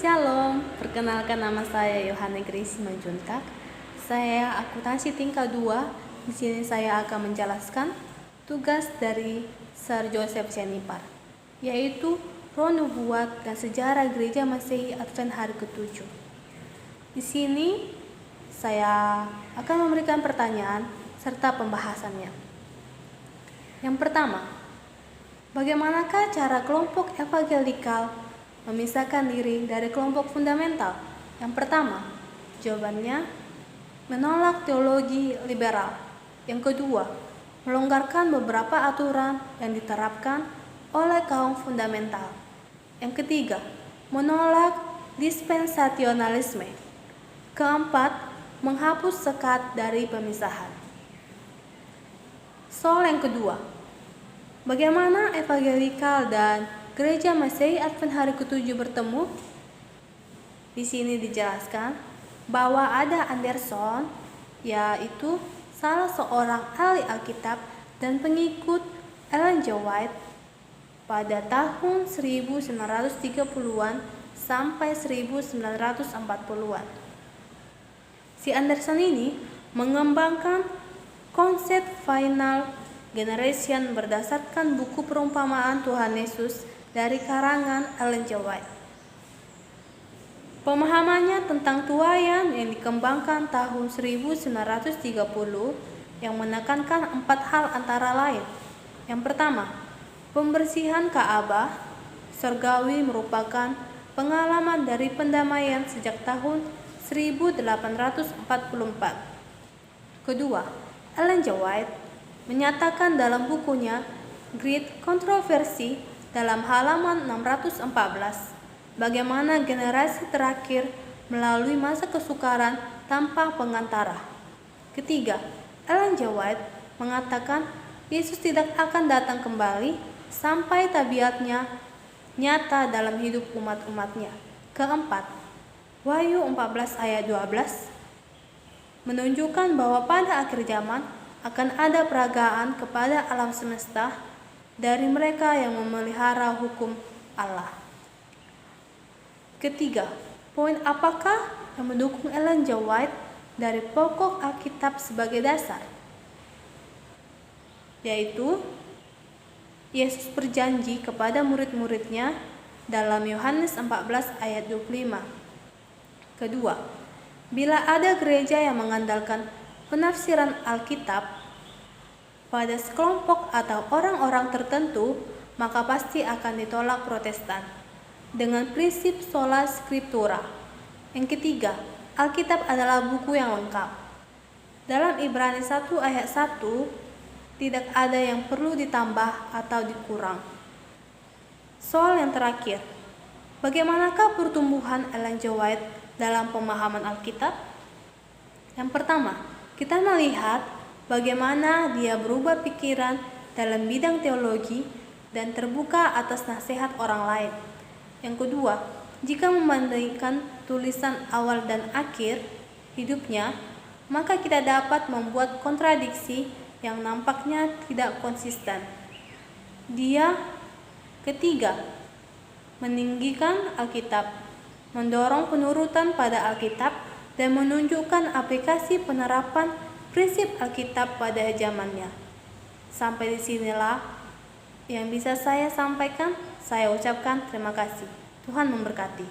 Shalom, perkenalkan nama saya Yohane Grace Manjuntak. Saya akuntansi tingkat 2. Di sini saya akan menjelaskan tugas dari Sir Joseph Senipar, yaitu Roh Nubuat dan Sejarah Gereja Masehi Advent Hari ke-7. Di sini saya akan memberikan pertanyaan serta pembahasannya. Yang pertama, bagaimanakah cara kelompok evangelikal memisahkan diri dari kelompok fundamental? Yang pertama, jawabannya menolak teologi liberal. Yang kedua, melonggarkan beberapa aturan yang diterapkan oleh kaum fundamental. Yang ketiga, menolak dispensationalisme. Keempat, menghapus sekat dari pemisahan. Soal yang kedua, bagaimana evangelikal dan Gereja Masehi Advent Hari ke-7 bertemu? Di sini dijelaskan bahwa ada Anderson, yaitu salah seorang ahli Alkitab dan pengikut Ellen G. White pada tahun 1930-an sampai 1940-an. Si Anderson ini mengembangkan konsep final generation berdasarkan buku perumpamaan Tuhan Yesus dari karangan Ellen G. White. Pemahamannya tentang tuaian yang dikembangkan tahun 1930 yang menekankan 4 hal antara lain. Yang pertama, pembersihan Ka'bah surgawi merupakan pengalaman dari pendamaian sejak tahun 1844. Kedua, Ellen G. White menyatakan dalam bukunya Great Controversy dalam halaman 614 bagaimana generasi terakhir melalui masa kesukaran tanpa pengantara. Ketiga, Ellen G. White mengatakan Yesus tidak akan datang kembali sampai tabiatnya nyata dalam hidup umat-umatnya. Keempat, Wahyu 14 ayat 12 menunjukkan bahwa pada akhir zaman akan ada peragaan kepada alam semesta dari mereka yang memelihara hukum Allah. Ketiga, poin apakah yang mendukung Ellen G. White dari pokok Alkitab sebagai dasar? Yaitu, Yesus berjanji kepada murid-muridnya dalam Yohanes 14 ayat 25. Kedua, bila ada gereja yang mengandalkan penafsiran Alkitab pada sekelompok atau orang-orang tertentu, maka pasti akan ditolak Protestan dengan prinsip sola scriptura. Yang ketiga, Alkitab adalah buku yang lengkap. Dalam Ibrani 1 ayat 1, tidak ada yang perlu ditambah atau dikurang. Soal yang terakhir, bagaimanakah pertumbuhan Ellen G. White dalam pemahaman Alkitab? Yang pertama, kita melihat bagaimana dia berubah pikiran dalam bidang teologi dan terbuka atas nasihat orang lain. Yang kedua, jika membandingkan tulisan awal dan akhir hidupnya, maka kita dapat membuat kontradiksi yang nampaknya tidak konsisten. Dia ketiga, meninggikan Alkitab, mendorong penurutan pada Alkitab dan menunjukkan aplikasi penerapan prinsip Alkitab pada zamannya. Sampai di sinilah yang bisa saya sampaikan. Saya ucapkan terima kasih. Tuhan memberkati.